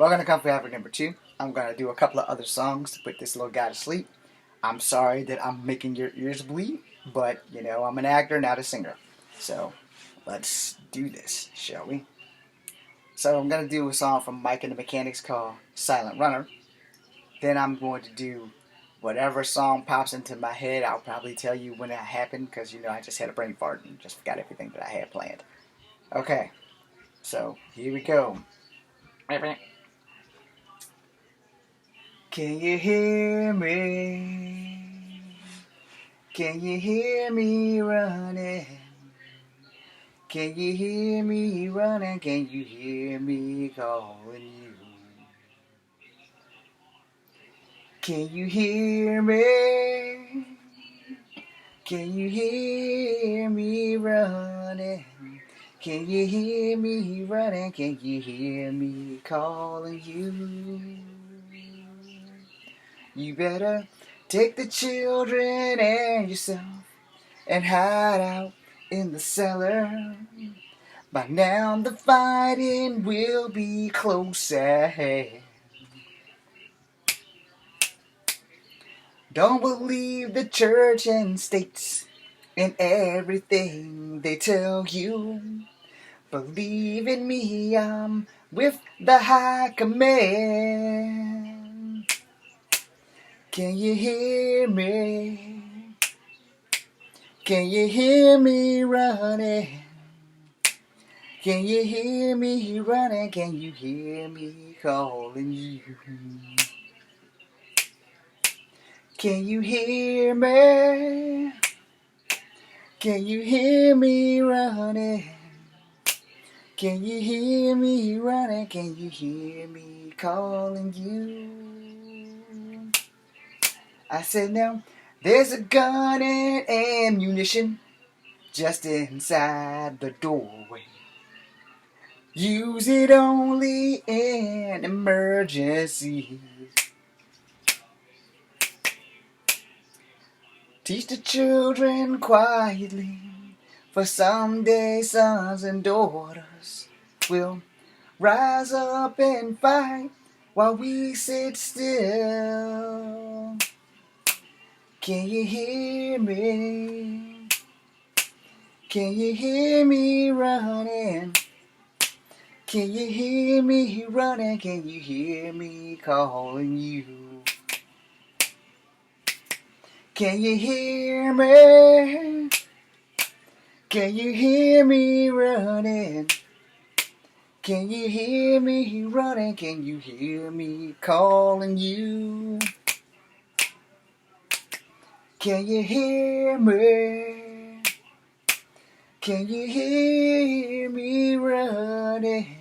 Welcome to Comfy Africa number 2. I'm going to do a couple of other songs to put this little guy to sleep. I'm sorry that I'm making your ears bleed, but I'm an actor, not a singer. So let's do this, shall we? So I'm going to do a song from Mike and the Mechanics called Silent Runner. Then I'm going to do whatever song pops into my head. I'll probably tell you when it happened because I just had a brain fart and just forgot everything that I had planned. Okay, so here we go. Can you hear me? Can you hear me running? Can you hear me running? Can you hear me calling you? Can you hear me? Can you hear me running? Can you hear me running? Can you hear me calling you? You better take the children and yourself and hide out in the cellar. By now the fighting will be close at hand. Don't believe the church and states and everything they tell you. Believe in me, I'm with the high command. Can you hear me? Can you hear me running? Can you hear me running? Can you hear me calling you? Can you hear me? Can you hear me running? Can you hear me running? Can you hear me calling you? I said now, there's a gun and ammunition just inside the doorway. Use it only in emergencies. Teach the children quietly, for someday sons and daughters will rise up and fight while we sit still. Can you hear me? Can you hear me running? Can you hear me running? Can you hear me calling you? Can you hear me? Can you hear me running? Can you hear me running? Can you hear me calling you? Can you hear me? Can you hear me running?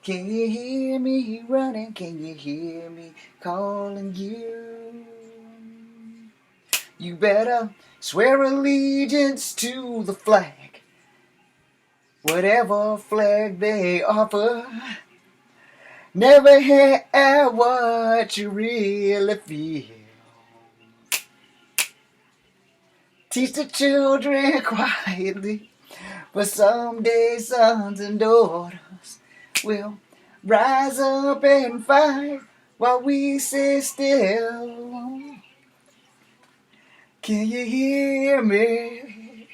Can you hear me running? Can you hear me calling you? You better swear allegiance to the flag, whatever flag they offer. Never hear what you really feel. Teach the children quietly, for someday sons and daughters will rise up and fight while we sit still. Can you hear me?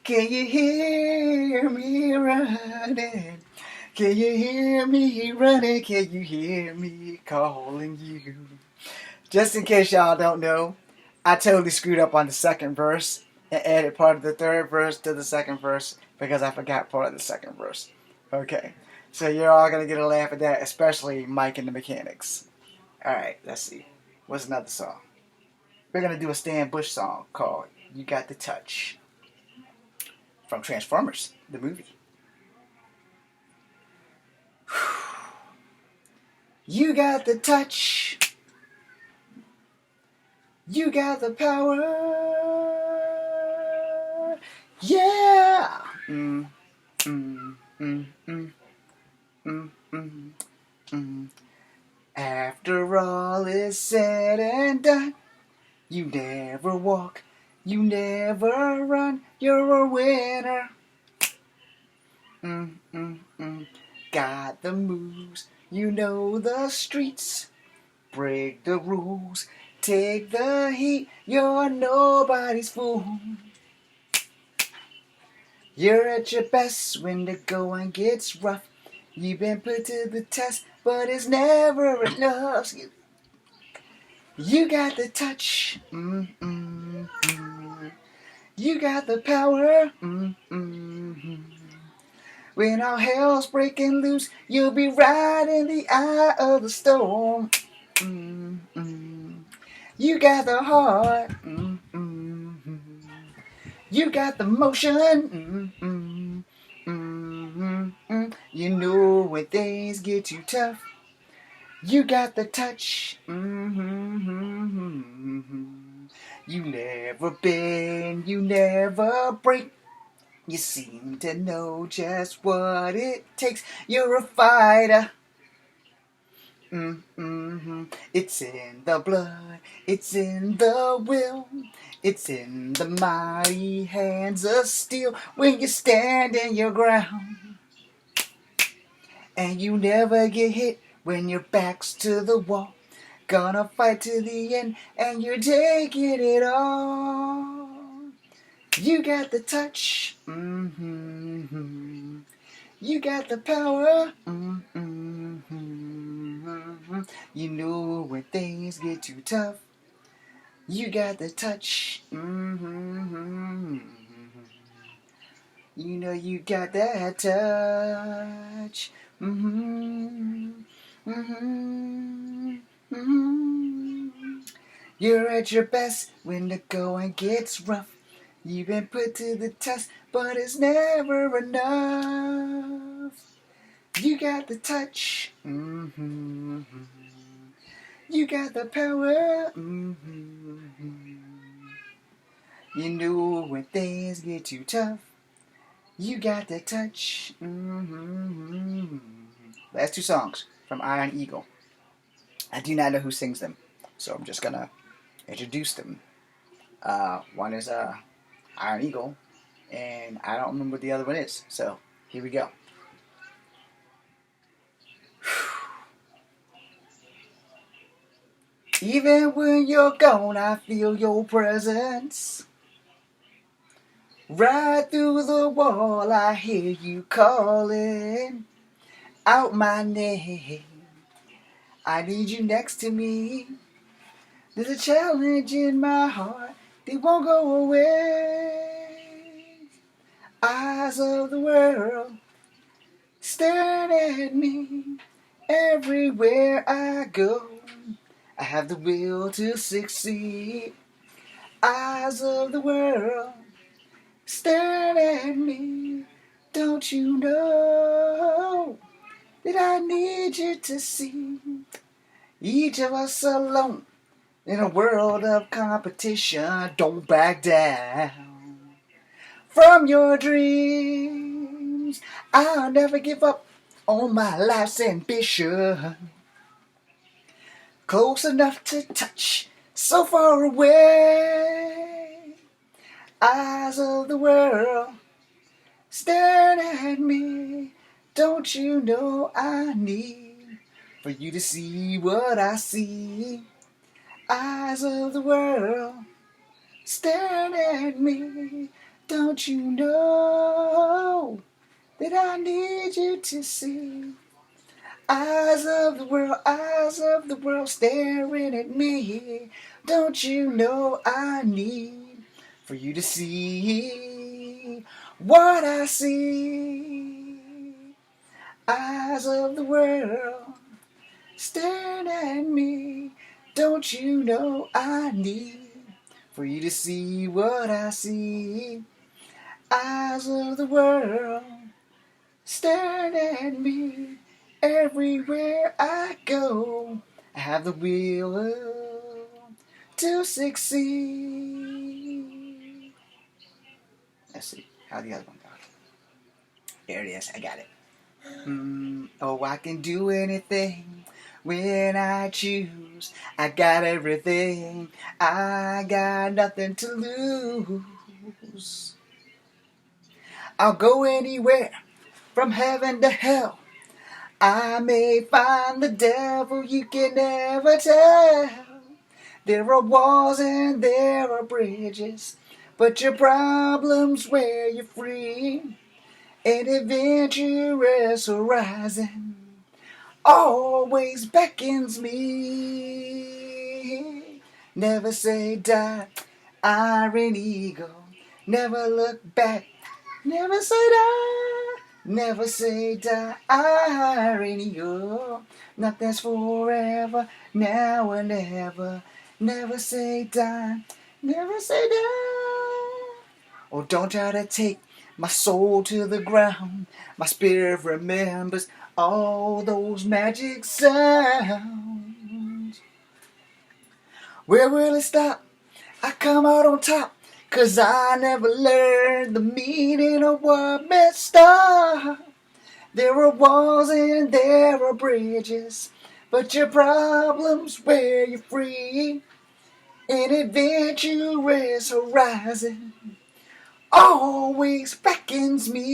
Can you hear me running? Can you hear me running? Can you hear me calling you? Just in case y'all don't know, I totally screwed up on the second verse and added part of the third verse to the second verse because I forgot part of the second verse. Okay, so you're all going to get a laugh at that, especially Mike and the Mechanics. Alright, let's see. What's another song? We're going to do a Stan Bush song called You Got the Touch from Transformers, the movie. You got the touch. You got the power. Yeah. Mm, mm, mm, mm, mm, mm, mm. After all is said and done, you never walk, you never run, you're a winner. got the moves, you know the streets. Break the rules, take the heat, you're nobody's fool. You're at your best when the going gets rough. You've been put to the test, but it's never enough. You got the touch, you got the power, When all hell's breaking loose, you'll be right in the eye of the storm. You got the heart, you got the motion, You know when things get too tough, you got the touch, You never bend, you never break. You seem to know just what it takes. You're a fighter. It's in the blood, it's in the will, it's in the mighty hands of steel. When you stand in your ground, and you never get hit when your back's to the wall. Gonna fight to the end, and you're taking it all. You got the touch, You got the power, You know when things get too tough. You got the touch, You know you got that touch, You're at your best when the going gets rough. You've been put to the test, but it's never enough. You got the touch, You got the power, You know when things get too tough. You got the touch. Last two songs from Iron Eagle. I do not know who sings them, so I'm just gonna introduce them. One is Iron Eagle, and I don't remember what the other one is. So here we go. Even when you're gone, I feel your presence. Right through the wall, I hear you calling out my name. I need you next to me. There's a challenge in my heart, they won't go away. Eyes of the world staring at me everywhere I go. I have the will to succeed. Eyes of the world staring at me. Don't you know that I need you to see? Each of us alone in a world of competition. Don't back down from your dreams. I'll never give up on my life's ambition. Close enough to touch, so far away. Eyes of the world staring at me. Don't you know I need for you to see what I see? Eyes of the world staring at me. Don't you know that I need you to see? Eyes of the world staring at me. Don't you know I need for you to see what I see? Eyes of the world staring at me. Don't you know I need for you to see what I see? Eyes of the world staring at me everywhere I go. I have the will to succeed. Let's see how the other one goes. There it is. I got it. Oh, I can do anything when I choose. I got everything. I got nothing to lose. I'll go anywhere from heaven to hell. I may find the devil, you can never tell. There are walls and there are bridges, but your problems where you're free. An adventurous horizon always beckons me. Never say die, iron eagle. Never look back, never say die. Never say die, iron eagle. Nothing's forever, now and ever. Never say die, never say die. Oh, don't try to take my soul to the ground. My spirit remembers all those magic sounds. Where will it stop? I come out on top, 'cause I never learned the meaning of what messed up. There are walls and there are bridges, but your problems where you're free. An adventurous horizon always beckons me.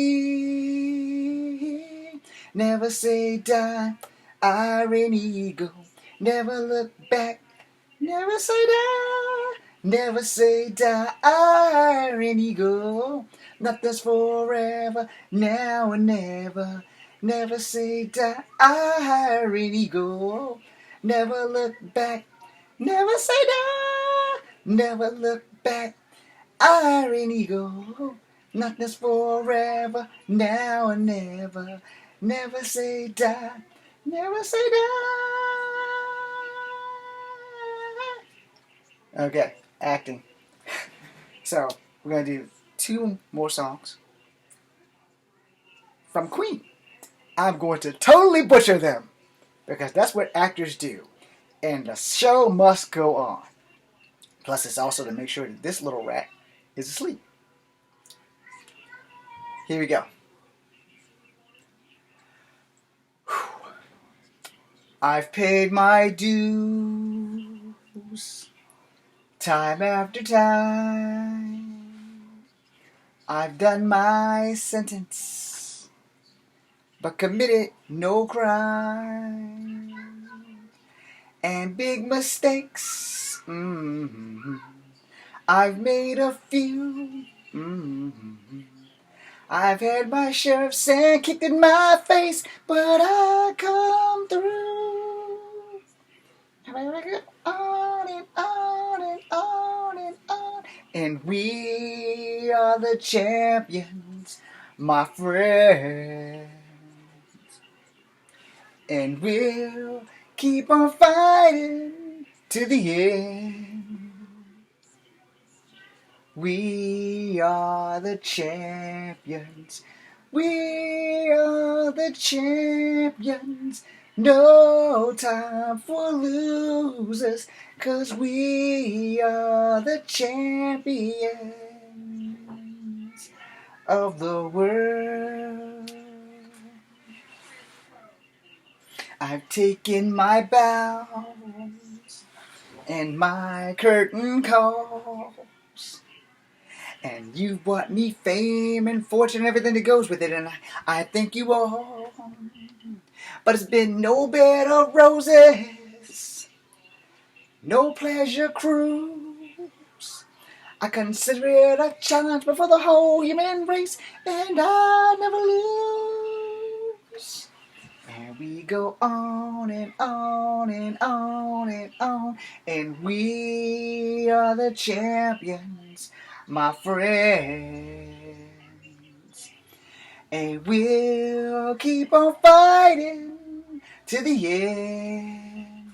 Never say die, iron eagle. Never look back, never say die. Never say die, iron eagle. Nothing's forever, now and never. Never say die, iron eagle. Never look back, never say die. Never look back, iron eagle. Nothing's forever, now and never. Never say die, never say die. Okay, acting. So, we're going to do 2 more songs from Queen. I'm going to totally butcher them, because that's what actors do. And the show must go on. Plus, it's also to make sure that this little rat is asleep. Here we go. I've paid my dues time after time. I've done my sentence, but committed no crime. And big mistakes, I've made a few. I've had my share of sand kicked in my face, but I come through. On and on and on and on. And we are the champions, my friends. And we'll keep on fighting to the end. We are the champions. We are the champions. No time for losers, 'cause we are the champions of the world. I've taken my bows and my curtain calls. And you brought me fame and fortune and everything that goes with it, and I thank you all. But it's been no bed of roses, no pleasure cruise. I consider it a challenge before the whole human race, and I never lose. And we go on and on and on and on, and we are the champions, my friends. And we'll keep on fighting to the end.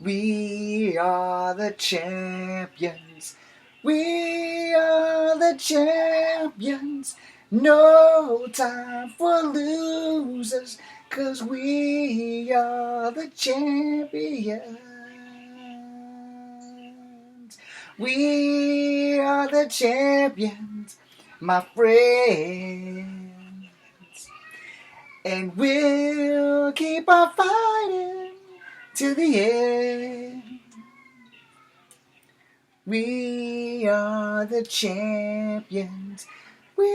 We are the champions. We are the champions. No time for losers, 'cause we are the champions. We are the champions, my friends. And we'll keep on fighting to the end. We are the champions. We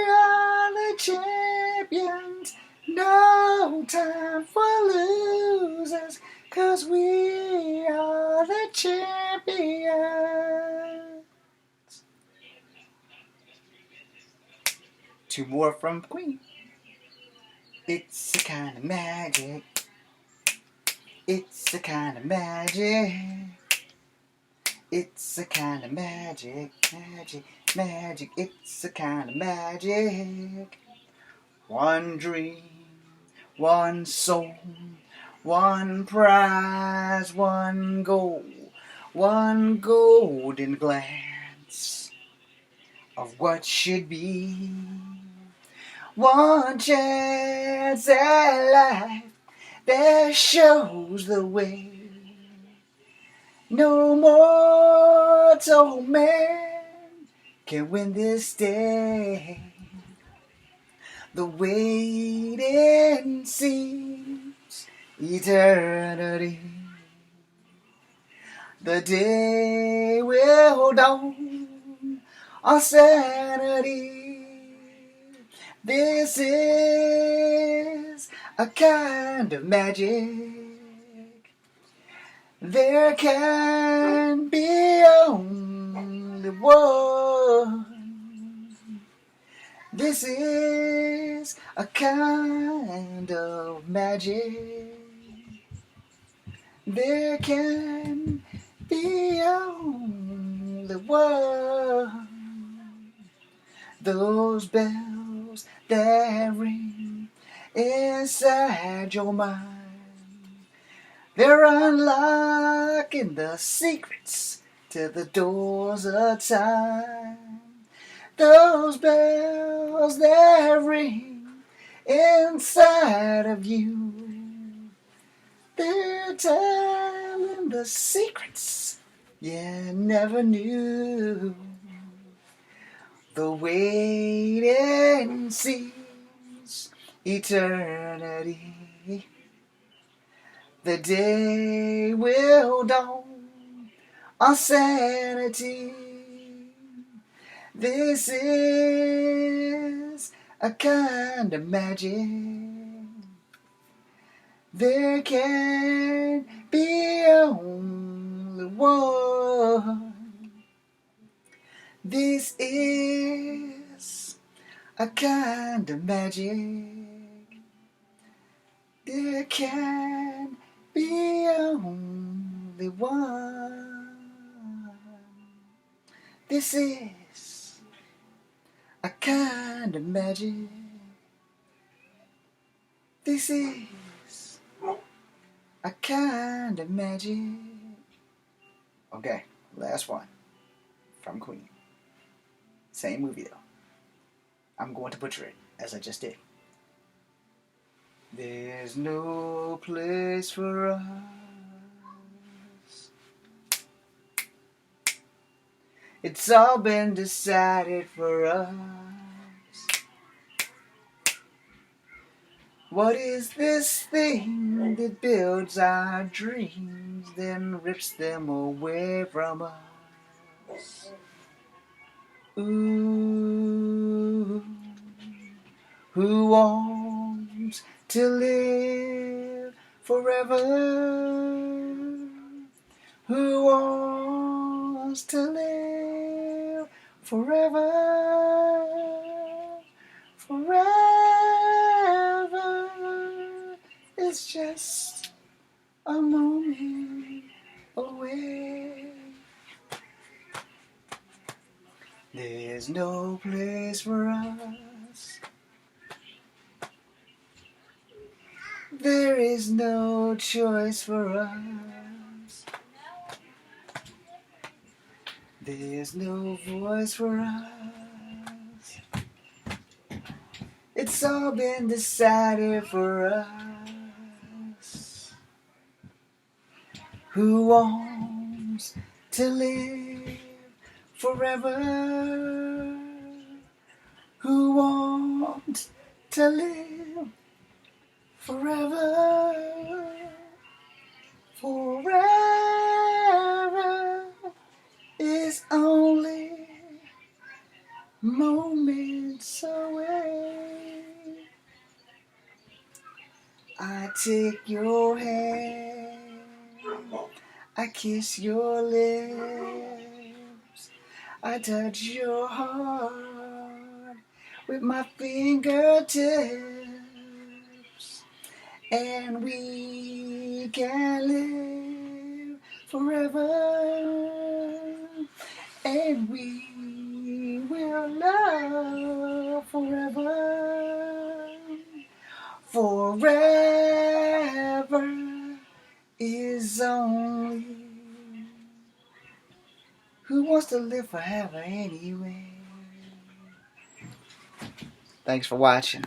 are the champions. No time for losers, 'cause we are the champions. Two more from Queen. It's a kind of magic. It's a kind of magic. It's a kind of magic, magic, magic. It's a kind of magic. One dream, one soul, one prize, one goal, one golden glance of what should be. One chance at life that shows the way. No mortal man can win this day. The waiting seems eternity. The day will dawn on sanity. This is a kind of magic. There can be only one. This is a kind of magic. There can be only one. Those bells that ring inside your mind, they're unlocking the secrets to the doors of time. Those bells that ring inside of you, they're telling the secrets you never knew. The waiting seems eternity. The day will dawn on sanity. This is a kind of magic. There can be only one. This is a kind of magic. There can be only one. This is a kind of magic. This is a kind of magic. Okay, last one from Queen. Same movie though. I'm going to butcher it as I just did. There's no place for us. It's all been decided for us. What is this thing that builds our dreams, then rips them away from us? Ooh, who wants to live forever? Who wants to live forever? Forever is just a moment away. There's no place for us. There is no choice for us. There's no voice for us. It's all been decided for us. Who wants to live forever? Who wants to live forever? Forever is only moments away. I take your hand, I kiss your lips, I touch your heart with my fingertips, and we can live forever, and we will love forever. Forever is only. Who wants to live forever anyway? Thanks for watching.